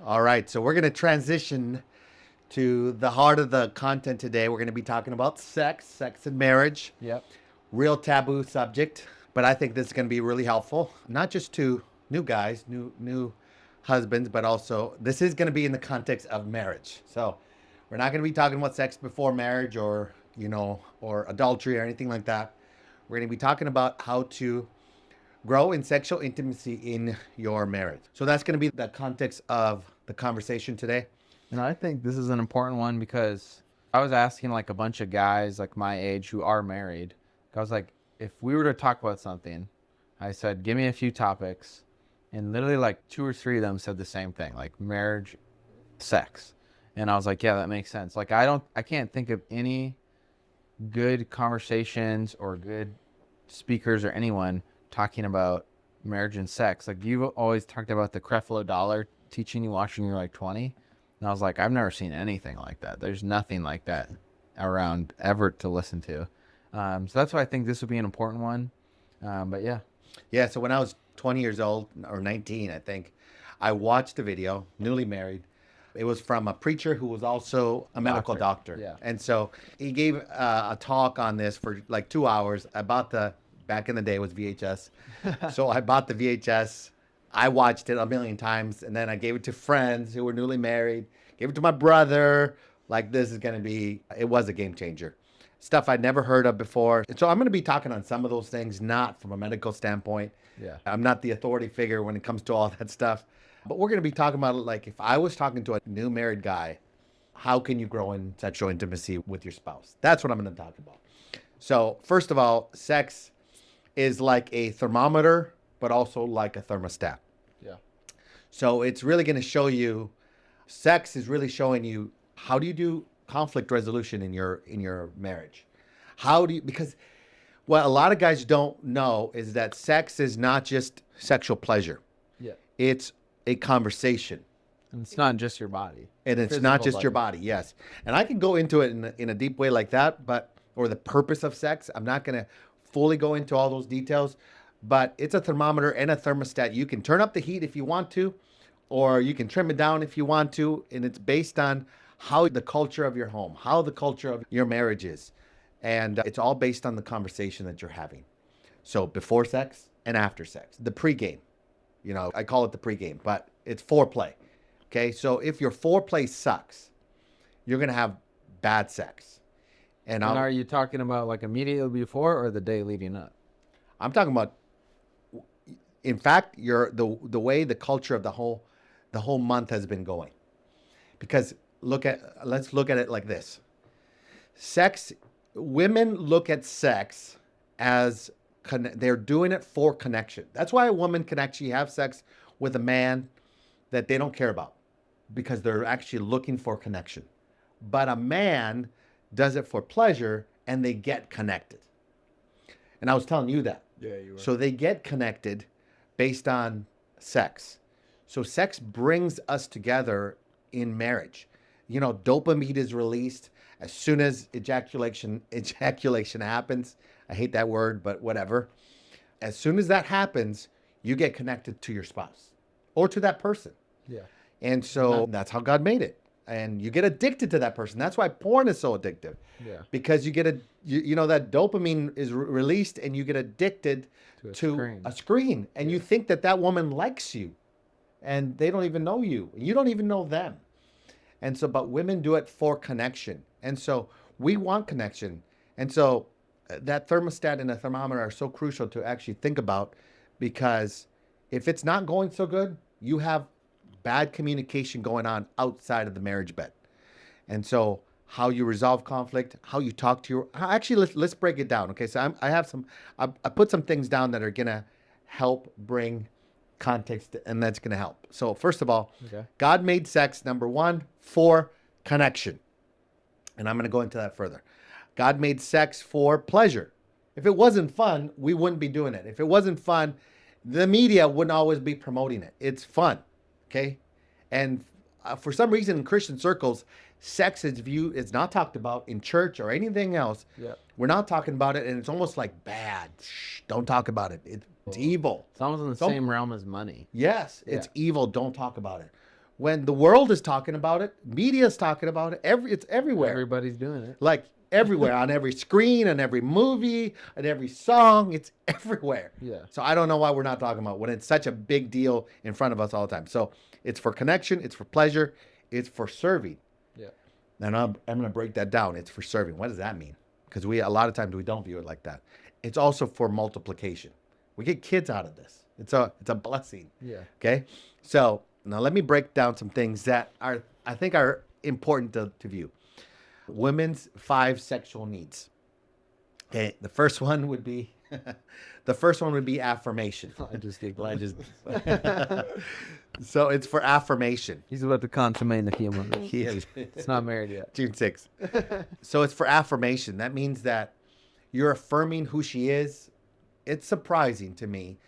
All right, so we're going to transition to the heart of the content today. We're going to be talking about sex and marriage. Yep. Real taboo subject, but I think this is going to be really helpful, not just to new guys, new husbands, but also this is going to be in the context of marriage. So we're not going to be talking about sex before marriage or, or adultery or anything like that. We're going to be talking about how to grow in sexual intimacy in your marriage. So that's going to be the context of the conversation today. And I think this is an important one because I was asking like a bunch of guys like my age who are married. I was like, if we were to talk about something, I said, give me a few topics. And literally like 2 or 3 of them said the same thing, like marriage, sex. And I was like, yeah, that makes sense. Like, I can't think of any good conversations or good speakers or anyone talking about marriage and sex. Like, you've always talked about the Creflo Dollar teaching you watching you're like 20. And I was like, I've never seen anything like that. There's nothing like that around ever to listen to. So that's why I think this would be an important one. But yeah. Yeah, so when I was 20 years old, or 19, I think, I watched a video, newly married. It was from a preacher who was also a medical doctor. Yeah. And so he gave a talk on this for like 2 hours. Back in the day, it was VHS. So I bought the VHS. I watched it a million times, and then I gave it to friends who were newly married, gave it to my brother. Like, it was a game changer. Stuff I'd never heard of before. And so I'm going to be talking on some of those things, not from a medical standpoint. Yeah. I'm not the authority figure when it comes to all that stuff. But we're going to be talking about it like if I was talking to a new married guy, how can you grow in sexual intimacy with your spouse? That's what I'm going to talk about. So first of all, sex is like a thermometer, but also like a thermostat. Yeah. So it's really going to show you, sex is really showing you how do you do conflict resolution in your marriage. Because what a lot of guys don't know is that sex is not just sexual pleasure. Yeah. It's a conversation. And it's not just your body. And it's not just your body, yes. And I can go into it in a deep way like that, or the purpose of sex. I'm not going to fully go into all those details, but it's a thermometer and a thermostat. You can turn up the heat if you want to, or you can trim it down if you want to. And it's based on how the culture of your home, how the culture of your marriage is. And it's all based on the conversation that you're having. So before sex and after sex, the pregame, I call it the pregame, but it's foreplay. Okay. So if your foreplay sucks, you're going to have bad sex. And are you talking about like immediately before or the day leading up? I'm talking about, in fact, the way the culture of the whole month has been going. Because let's look at it like this. Women look at sex as they're doing it for connection. That's why a woman can actually have sex with a man that they don't care about, because they're actually looking for connection. But a man does it for pleasure, and they get connected. And I was telling you that. Yeah, you were. So they get connected based on sex. So sex brings us together in marriage. Dopamine is released as soon as ejaculation happens. I hate that word, but whatever. As soon as that happens, you get connected to your spouse or to that person. Yeah. And so that's how God made it. And you get addicted to that person. That's why porn is so addictive. Yeah. Because you get that dopamine is released, and you get addicted to a screen. And you think that woman likes you, and they don't even know you. You don't even know them. And so, but women do it for connection. And so we want connection. And so that thermostat and the thermometer are so crucial to actually think about, because if it's not going so good, you have bad communication going on outside of the marriage bed. And so how you resolve conflict, how you talk to let's break it down. Okay. So I put some things down that are going to help bring context, and that's going to help. So first of all, God made sex, number one, for connection. And I'm going to go into that further. God made sex for pleasure. If it wasn't fun, we wouldn't be doing it. If it wasn't fun, the media wouldn't always be promoting it. It's fun. Okay. And for some reason in Christian circles, sex is not talked about in church or anything else. Yeah. We're not talking about it, and it's almost like bad. Shh, don't talk about it. It's evil. It's almost in the same realm as money. Yes, it's evil. Don't talk about it. when the world is talking about it, media is talking about it, it's everywhere. Everybody's doing it. Like everywhere, on every screen, on every movie, on every song, it's everywhere. Yeah. So I don't know why we're not talking about when it's such a big deal in front of us all the time. So it's for connection, it's for pleasure, it's for serving. Yeah. And I'm going to break that down. It's for serving. What does that mean? Because a lot of times we don't view it like that. It's also for multiplication. We get kids out of this. It's a blessing. Yeah. Okay. So now let me break down some things that I think are important to view. Women's 5 sexual needs. Okay. The first one would be affirmation. I just did. So it's for affirmation. He's about to consummate the humor. He is. It's not married yet. June 6th. So it's for affirmation. That means that you're affirming who she is. It's surprising to me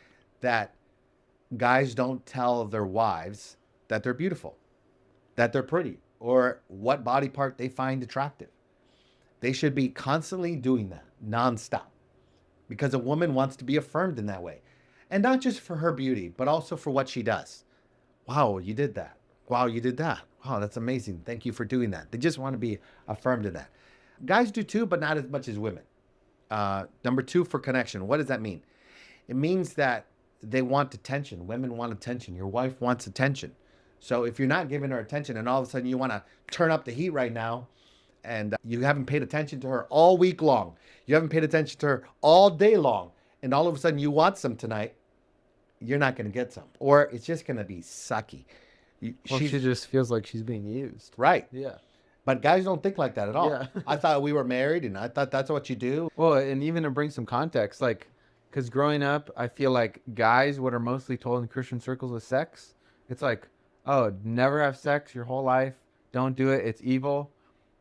that guys don't tell their wives that they're beautiful, that they're pretty, or what body part they find attractive. They should be constantly doing that nonstop, because a woman wants to be affirmed in that way. And not just for her beauty, but also for what she does. Wow, you did that. Wow, you did that. Wow, that's amazing. Thank you for doing that. They just want to be affirmed in that. Guys do too, but not as much as women. Number 2, for connection. What does that mean? It means that they want attention. Women want attention. Your wife wants attention. So if you're not giving her attention and all of a sudden you want to turn up the heat right now, and you haven't paid attention to her all week long, you haven't paid attention to her all day long, and all of a sudden you want some tonight, you're not going to get some. Or it's just going to be sucky. She just feels like she's being used. Right. Yeah. But guys don't think like that at all. Yeah. I thought we were married, and I thought that's what you do. Well, and even to bring some context, like, because growing up, I feel like guys, what are mostly told in Christian circles is sex. It's like, oh, never have sex your whole life. Don't do it. It's evil.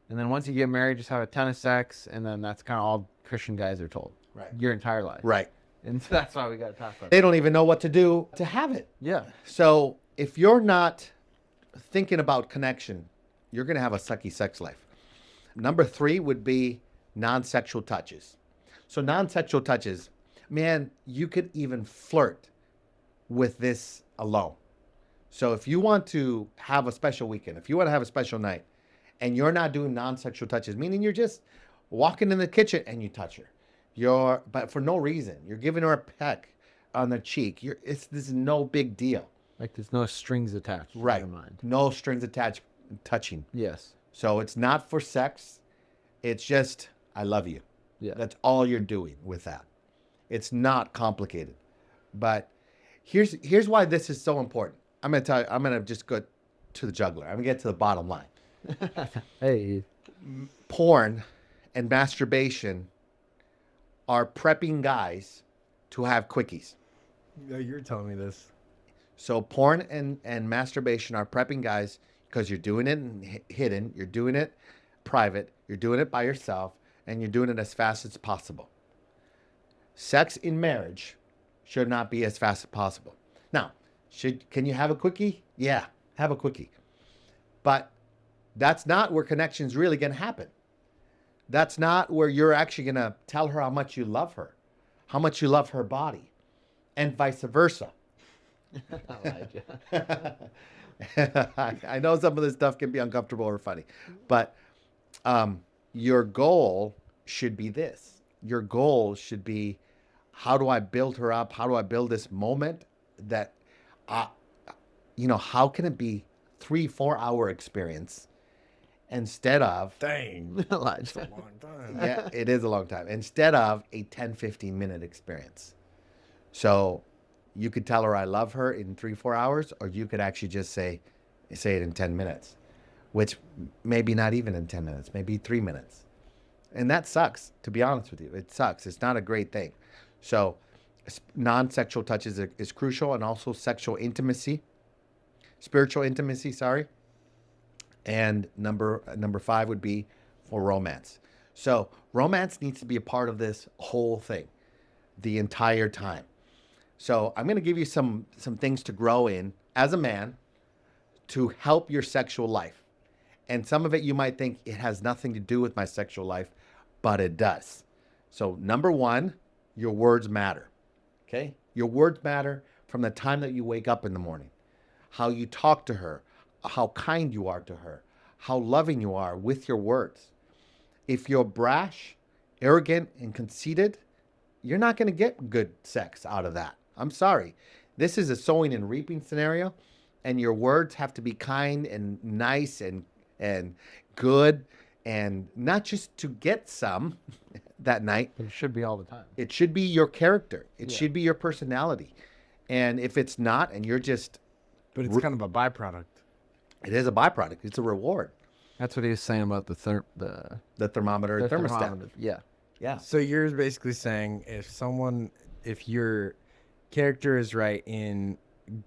And then once you get married, just have a ton of sex. And then that's kind of all Christian guys are told. Right. Your entire life. Right. And so that's why we got to talk about it. They don't even know what to do to have it. Yeah. So if you're not thinking about connection, you're going to have a sucky sex life. Number 3 would be non-sexual touches. So non-sexual touches, man, you could even flirt with this alone. So if you want to have a special weekend, if you want to have a special night, and you're not doing non-sexual touches, meaning you're just walking in the kitchen and you touch her, but for no reason, you're giving her a peck on the cheek. This is no big deal. Like there's no strings attached. Right. In your mind. No strings attached. Touching. Yes. So it's not for sex. It's just, I love you. Yeah. That's all you're doing with that. It's not complicated. But here's why this is so important. I'm going to tell you, I'm going to just go to the jugular. I'm going to get to the bottom line. Hey. Porn and masturbation are prepping guys to have quickies. You're telling me this. So porn and masturbation are prepping guys because you're doing it hidden, you're doing it private, you're doing it by yourself, and you're doing it as fast as possible. Sex in marriage should not be as fast as possible. Now, can you have a quickie? Yeah, have a quickie. But that's not where connection's really going to happen. That's not where you're actually going to tell her how much you love her, how much you love her body, and vice versa. I know some of this stuff can be uncomfortable or funny, but your goal should be this. Your goal should be, how do I build her up? How do I build this moment that, how can it be 3-4 hour experience instead of... Dang. That's a long time. Yeah, it is a long time. Instead of a 10-15 minute experience. So you could tell her I love her in 3-4 hours, or you could actually just say it in 10 minutes, which maybe not even in 10 minutes, maybe 3 minutes. And that sucks, to be honest with you. It sucks. It's not a great thing. So non-sexual touch is crucial, and also sexual intimacy, spiritual intimacy, sorry. And number 5 would be for romance. So romance needs to be a part of this whole thing the entire time. So I'm going to give you some things to grow in as a man to help your sexual life. And some of it you might think it has nothing to do with my sexual life, but it does. So number 1, your words matter. Okay? Your words matter from the time that you wake up in the morning. How you talk to her, how kind you are to her, how loving you are with your words. If you're brash, arrogant, and conceited, you're not going to get good sex out of that. I'm sorry. This is a sowing and reaping scenario, and your words have to be kind and nice and good, and not just to get some that night. But it should be all the time. It should be your character. It should be your personality. And if it's not, and you're just... But it's kind of a byproduct. It is a byproduct. It's a reward. That's what he was saying about the thermometer, thermostat. thermometer. Yeah. Yeah. So you're basically saying if your character is right in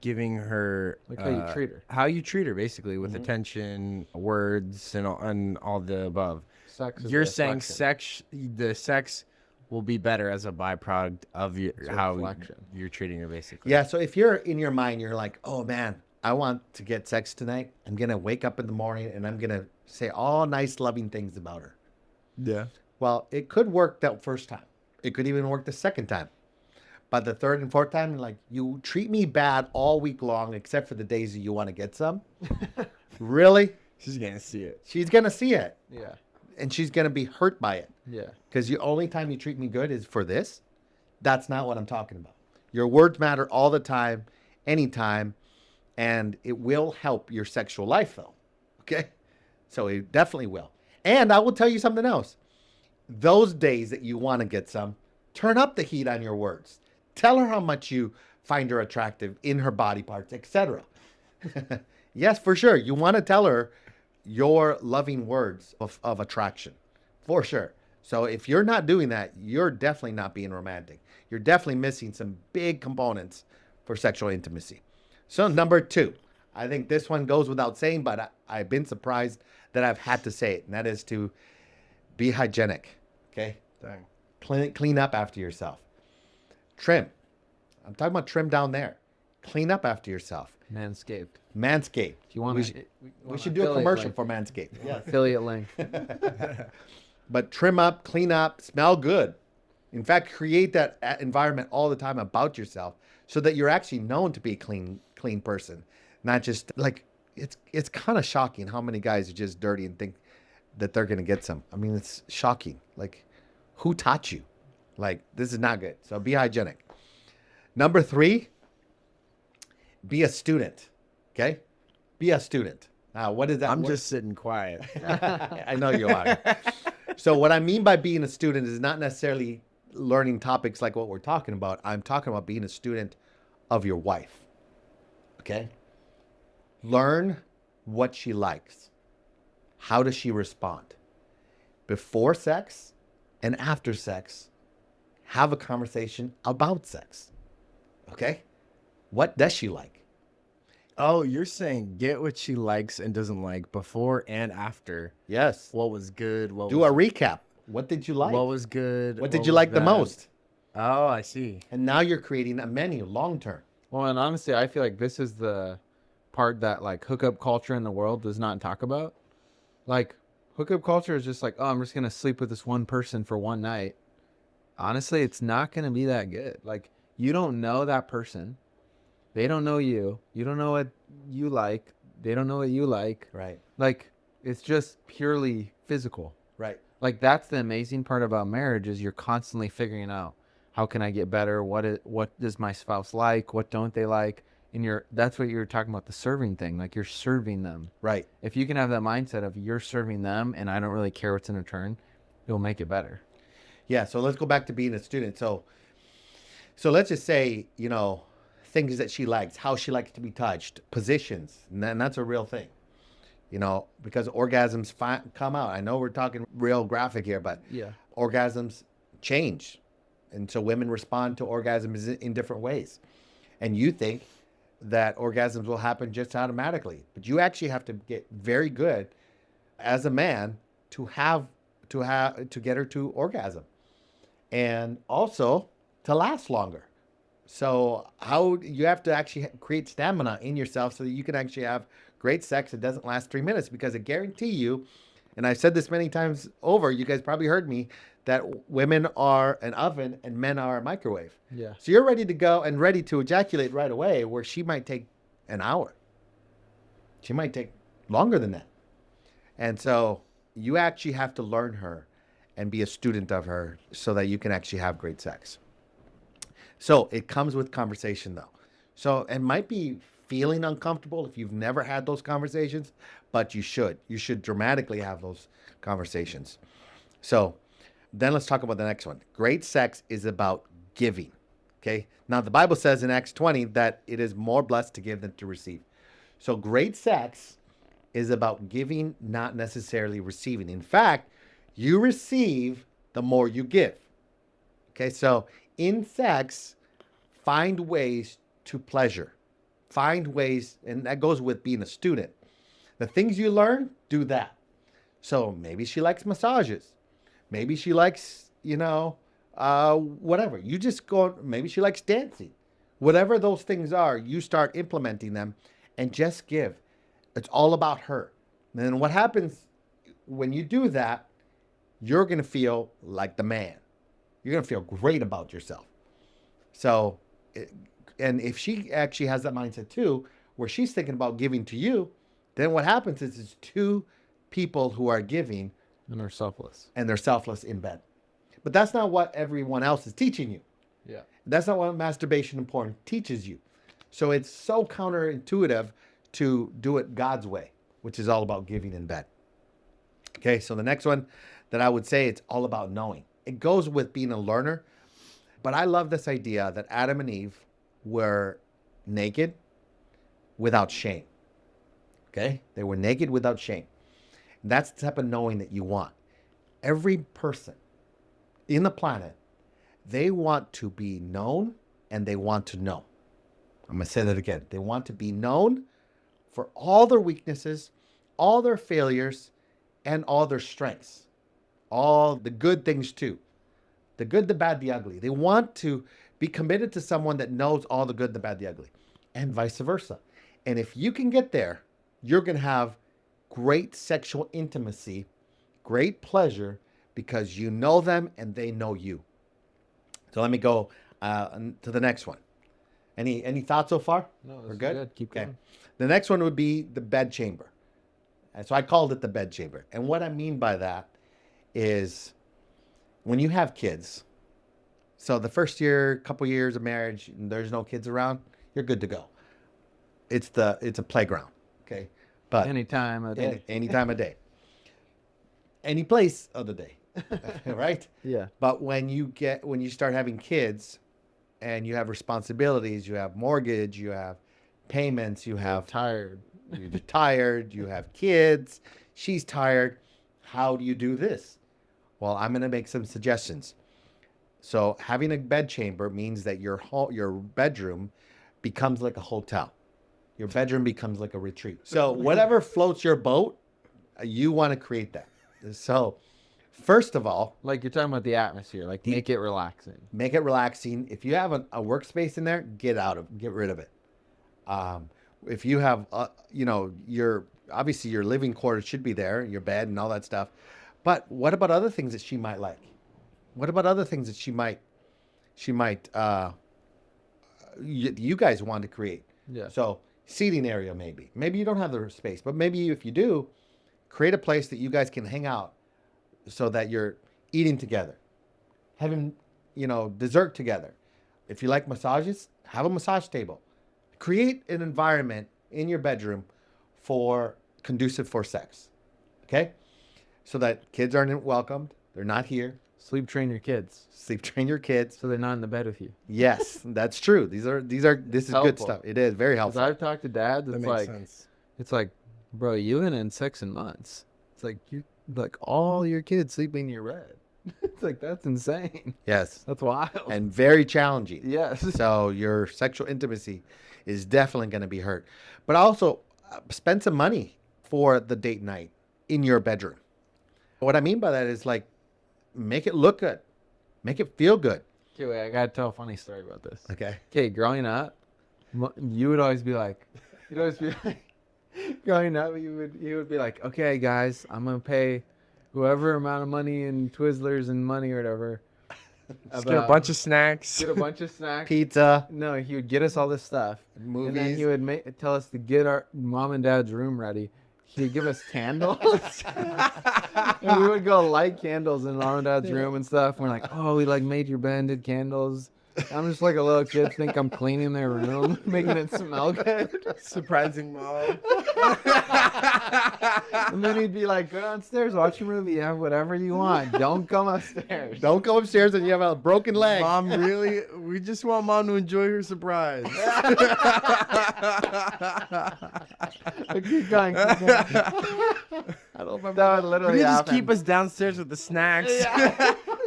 giving her Like how you treat her. how you treat her, basically, with attention, words, and all the above. Sex is You're the saying reflection. the sex will be better as a byproduct of how reflection. you're treating her, basically. Yeah. So if you're in your mind, you're like, oh man, I want to get sex tonight. I'm going to wake up in the morning and I'm going to say all nice, loving things about her. Yeah. Well, it could work that first time. It could even work the second time. But the third and fourth time, like, you treat me bad all week long, except for the days that you want to get some. Really? She's gonna see it. She's going to see it. Yeah. And she's going to be hurt by it. Yeah. Because the only time you treat me good is for this. That's not what I'm talking about. Your words matter all the time, anytime. And it will help your sexual life, though. Okay? So it definitely will. And I will tell you something else. Those days that you want to get some, turn up the heat on your words. Tell her how much you find her attractive in her body parts, etc. Yes, for sure. You want to tell her your loving words of attraction. For sure. So if you're not doing that, you're definitely not being romantic. You're definitely missing some big components for sexual intimacy. So number 2, I think this one goes without saying, but I've been surprised that I've had to say it, and that is to be hygienic. Okay? Dang. Clean up after yourself. Trim. I'm talking about trim down there. Clean up after yourself. Manscaped. Manscaped. If you want We should do a commercial for Manscaped. Yeah. Affiliate link. But trim up, clean up, smell good. In fact, create that environment all the time about yourself so that you're actually known to be a clean person. Not just like, it's kind of shocking how many guys are just dirty and think that they're going to get some. I mean, it's shocking. Like, who taught you? Like, this is not good. So be hygienic. Number 3, be a student. Okay? Be a student. Now, what is that? I'm just sitting quiet. I know you are. So what I mean by being a student is not necessarily learning topics like what we're talking about. I'm talking about being a student of your wife. Okay? Learn what she likes. How does she respond? Before sex and after sex, have a conversation about sex. Okay? What does she like? Oh, you're saying get what she likes and doesn't like before and after. Yes. What was good? Do a recap. What did you like? What was good? What did you like the most? Oh, I see. And now you're creating a menu long term. Well, and honestly, I feel like this is the part that like hookup culture in the world does not talk about. Like, hookup culture is just like, oh, I'm just going to sleep with this one person for one night. Honestly, it's not going to be that good. Like, you don't know that person. They don't know you. You don't know what you like. They don't know what you like. Right. Like, it's just purely physical. Right. Like, that's the amazing part about marriage is you're constantly figuring out, how can I get better? What does my spouse like? What don't they like? And that's what you're talking about, the serving thing. Like, you're serving them. Right. If you can have that mindset of you're serving them and I don't really care what's in return, it'll make it better. Yeah. So let's go back to being a student. So let's just say, things that she likes, how she likes to be touched, positions. And that's a real thing, because orgasms come out. I know we're talking real graphic here, but Yeah. orgasms change. And so women respond to orgasms in different ways. And you think that orgasms will happen just automatically, but you actually have to get very good as a man to get her to orgasm, and also to last longer. So you have to actually create stamina in yourself so that you can actually have great sex that doesn't last 3 minutes, because I guarantee you, and I've said this many times over, you guys probably heard me, that women are an oven and men are a microwave. Yeah. So you're ready to go and ready to ejaculate right away, where she might take an hour. She might take longer than that. And so you actually have to learn her and be a student of her so that you can actually have great sex. So it comes with conversation, though. So it might be feeling uncomfortable if you've never had those conversations, but you should. You should dramatically have those conversations. So then let's talk about the next one. Great sex is about giving. Okay. Now the Bible says in Acts 20 that it is more blessed to give than to receive. So great sex is about giving, not necessarily receiving. In fact, you receive the more you give. Okay. So in sex, find ways to pleasure. Find ways, and that goes with being a student. The things you learn, do that. So maybe she likes massages. Maybe she likes, whatever. You just go, maybe she likes dancing. Whatever those things are, you start implementing them and just give. It's all about her. And then what happens when you do that, you're going to feel like the man. You're going to feel great about yourself. So, and if she actually has that mindset too, where she's thinking about giving to you, then what happens is it's two people who are giving and they're selfless. And they're selfless in bed. But that's not what everyone else is teaching you. Yeah. That's not what masturbation and porn teaches you. So it's so counterintuitive to do it God's way, which is all about giving in bed. Okay, so the next one that I would say, it's all about knowing. It goes with being a learner. But I love this idea that Adam and Eve were naked without shame. Okay? They were naked without shame. That's the type of knowing that you want. Every person in the planet, they want to be known and they want to know. I'm going to say that again. They want to be known for all their weaknesses, all their failures, and all their strengths. All the good things too. The good, the bad, the ugly. They want to be committed to someone that knows all the good, the bad, the ugly, and vice versa. And if you can get there, you're going to have great sexual intimacy, great pleasure, because you know them and they know you. So let me go to the next one. Any thoughts so far? No, we're good. Keep going. The next one would be the bed chamber. And so I called it the bed chamber. And what I mean by that is when you have kids, so the first year, couple years of marriage, and there's no kids around, you're good to go. It's a playground, okay? But any time of day. Any time of day. Any place of the day, right? Yeah. But when you start having kids and you have responsibilities, you have mortgage, you have payments, you have you're tired, you have kids, she's tired. How do you do this? Well, I'm going to make some suggestions. So having a bed chamber means that your bedroom becomes like a hotel. Your bedroom becomes like a retreat. So whatever floats your boat, you want to create that. So first of all, like you're talking about the atmosphere, like make it relaxing. Make it relaxing. If you have a workspace in there, get rid of it. If you have, your living quarters should be there, your bed and all that stuff. But what about other things that she might like? What about other things that she might, you guys want to create? Yeah. So seating area, maybe you don't have the space, but maybe if you do, create a place that you guys can hang out so that you're eating together, having, dessert together. If you like massages, have a massage table. Create an environment in your bedroom conducive for sex. Okay? So that kids aren't welcomed. They're not here. Sleep train your kids. Sleep train your kids. So they're not in the bed with you. Yes, that's true. This is helpful. Good stuff. It is very helpful. I've talked to dads. It's like, bro, you ain't in 6 months. It's like you all your kids sleeping in your bed. It's like, that's insane. Yes. That's wild. And very challenging. Yes. So your sexual intimacy is definitely going to be hurt. But also spend some money for the date night in your bedroom. What I mean by that is make it look good. Make it feel good. Okay, wait, I got to tell a funny story about this. Okay, growing up, you would always be like, growing up, you would be like, okay, guys, I'm going to pay whoever amount of money in Twizzlers and money or whatever Just get a bunch of snacks. Get a bunch of snacks. Pizza, No, he would get us all this stuff. movies. And then he would tell us to get our mom and dad's room ready. He'd give us candles. And we would go light candles in mom and dad's room and stuff. And we're like, oh, we like made your bed, did candles. I'm just like a little kid, think I'm cleaning their room, making it smell good. Surprising mom. And then he'd be like, go downstairs, watch a movie, have whatever you want. Don't come upstairs. Don't go upstairs and you have a broken leg. Mom, really? We just want mom to enjoy her surprise. Keep going. I don't remember. That would literally You just happen. keep us downstairs with the snacks.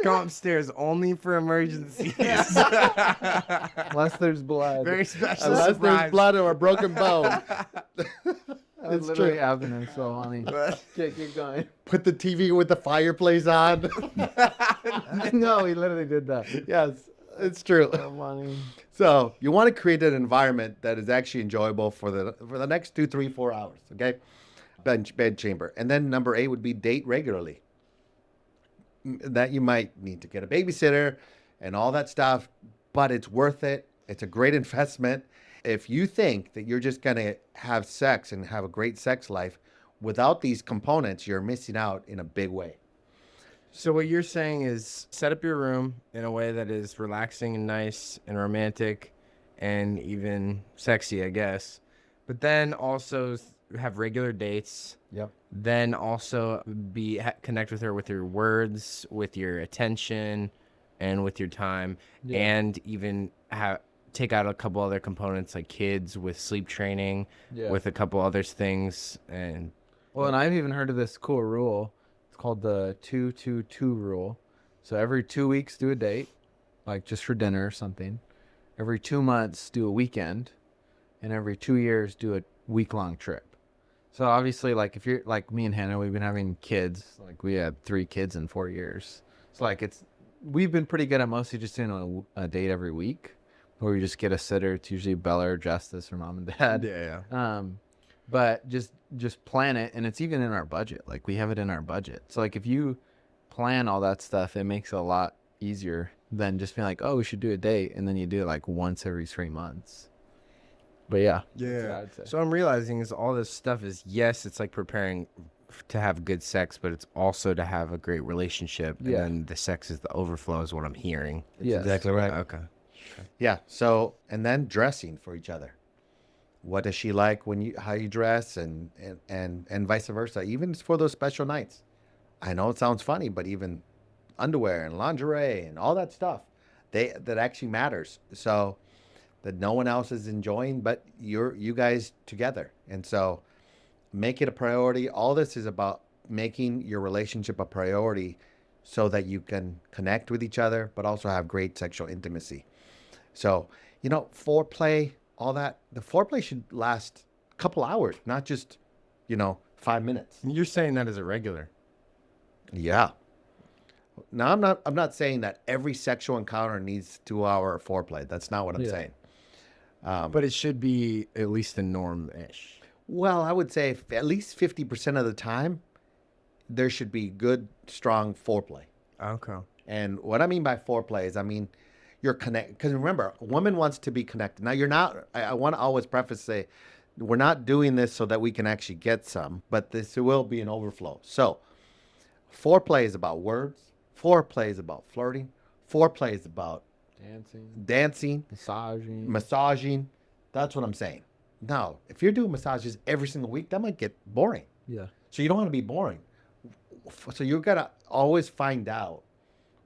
Come upstairs only for emergencies. Unless there's blood. Very special Unless surprise. there's blood or a broken bone. That's It's literally true. happening. So funny. Okay, keep going. Put the TV with the fireplace on. No, he literally did that. Yes, it's true. So funny. So you want to create an environment that is actually enjoyable for the next 2, 3, 4 hours. Okay, bed chamber, and then number 8 would be date regularly. That you might need to get a babysitter and all that stuff, but it's worth it. It's a great investment. If you think that you're just gonna have sex and have a great sex life without these components, you're missing out in a big way. So what you're saying is set up your room in a way that is relaxing and nice and romantic and even sexy, I guess. But then also have regular dates. Yep. Then also connect with her with your words, with your attention, and with your time, and even take out a couple other components like kids with sleep training, with a couple other things. And I've even heard of this cool rule. It's called the 2-2-2 rule. So every 2 weeks, do a date, like just for dinner or something. Every 2 months, do a weekend, and every 2 years, do a week-long trip. So obviously, like if you're like me and Hannah, we've been having kids. Like we had 3 kids in 4 years. So like we've been pretty good at mostly just doing a date every week, where we just get a sitter. It's usually Bella or Justice or mom and dad. yeah. But just plan it, and it's even in our budget. Like we have it in our budget. So like if you plan all that stuff, it makes it a lot easier than just being like, oh, we should do a date, and then you do it like once every 3 months. But yeah. That's what I'd say. So I'm realizing is all this stuff is, yes, it's like preparing to have good sex, but it's also to have a great relationship. And then the sex is the overflow is what I'm hearing. Yes. Exactly right. Okay. Yeah. So, and then dressing for each other. What does she like how you dress, and vice versa, even for those special nights. I know it sounds funny, but even underwear and lingerie and all that stuff, that actually matters. So that no one else is enjoying, but you guys together. And so make it a priority. All this is about making your relationship a priority so that you can connect with each other, but also have great sexual intimacy. So, foreplay, all that, the foreplay should last a couple hours, not just, 5 minutes. You're saying that as a regular. Yeah. Now, I'm not saying that every sexual encounter needs 2-hour foreplay. That's not what I'm saying. But it should be at least the norm-ish. Well, I would say at least 50% of the time, there should be good, strong foreplay. Okay. And what I mean by foreplay is, you're connected. Because remember, a woman wants to be connected. Now, you're not, I want to always say, we're not doing this so that we can actually get some, but this will be an overflow. So, foreplay is about words. Foreplay is about flirting. Foreplay is about dancing, massaging. That's what I'm saying. Now, if you're doing massages every single week, that might get boring. Yeah. So you don't want to be boring. So you got to always find out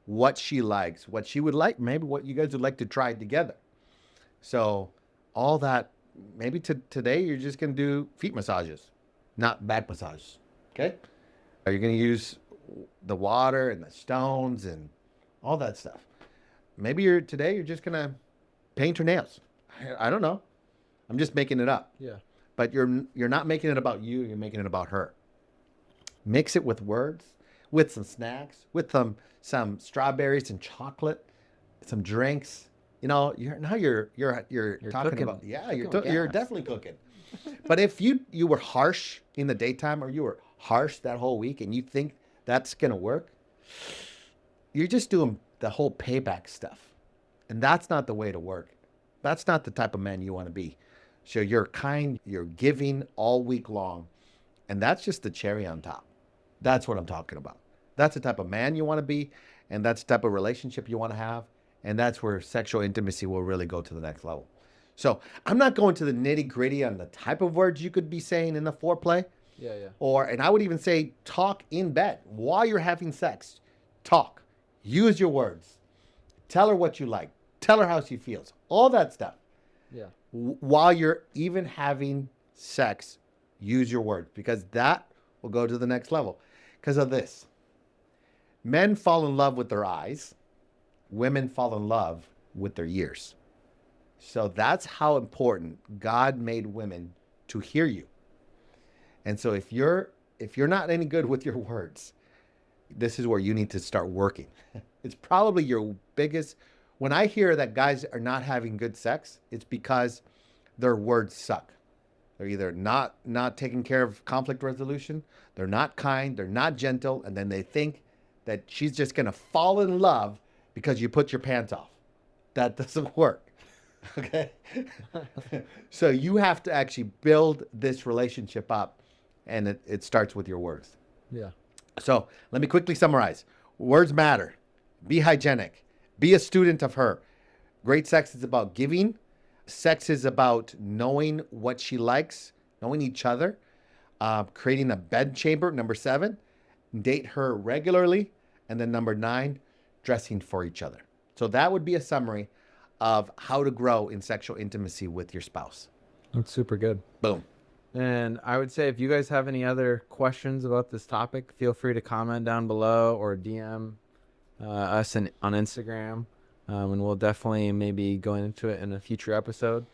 what she likes, what she would like, maybe what you guys would like to try together. So all that, maybe today you're just going to do feet massages, not back massages. Okay? Are you going to use the water and the stones and all that stuff? Maybe today you're just going to paint her nails. I don't know. I'm just making it up. Yeah. But you're not making it about you. You're making it about her. Mix it with words, with some snacks, with some strawberries and chocolate, some drinks. You're talking cooking. about you're Gas. definitely cooking. But if you were harsh in the daytime, or you were harsh that whole week, and you think that's gonna work, you're just doing the whole payback stuff. And that's not the way to work. That's not the type of man you want to be. So you're kind, you're giving all week long. And that's just the cherry on top. That's what I'm talking about. That's the type of man you want to be. And that's the type of relationship you want to have. And that's where sexual intimacy will really go to the next level. So I'm not going to the nitty gritty on the type of words you could be saying in the foreplay. Yeah, yeah. And I would even say talk in bed while you're having sex. Talk. Use your words. Tell her what you like. Tell her how she feels. All that stuff. Yeah. While you're even having sex, use your words, because that will go to the next level. Because of this. Men fall in love with their eyes. Women fall in love with their ears. So that's how important God made women to hear you. And so if you're not any good with your words, this is where you need to start working. It's probably your biggest. When I hear that guys are not having good sex, it's because their words suck. They're either not taking care of conflict resolution, they're not kind, they're not gentle, and then they think that she's just going to fall in love because you put your pants off. That doesn't work. Okay? So you have to actually build this relationship up, and it starts with your words. Yeah. So let me quickly summarize. Words matter. Be hygienic. Be a student of her. Great sex is about giving. Sex is about knowing what she likes, knowing each other, creating a bed chamber, number 7. Date her regularly. And then number 9, dressing for each other. So that would be a summary of how to grow in sexual intimacy with your spouse. That's super good. Boom. And I would say if you guys have any other questions about this topic, feel free to comment down below or DM us on Instagram. And we'll definitely maybe go into it in a future episode.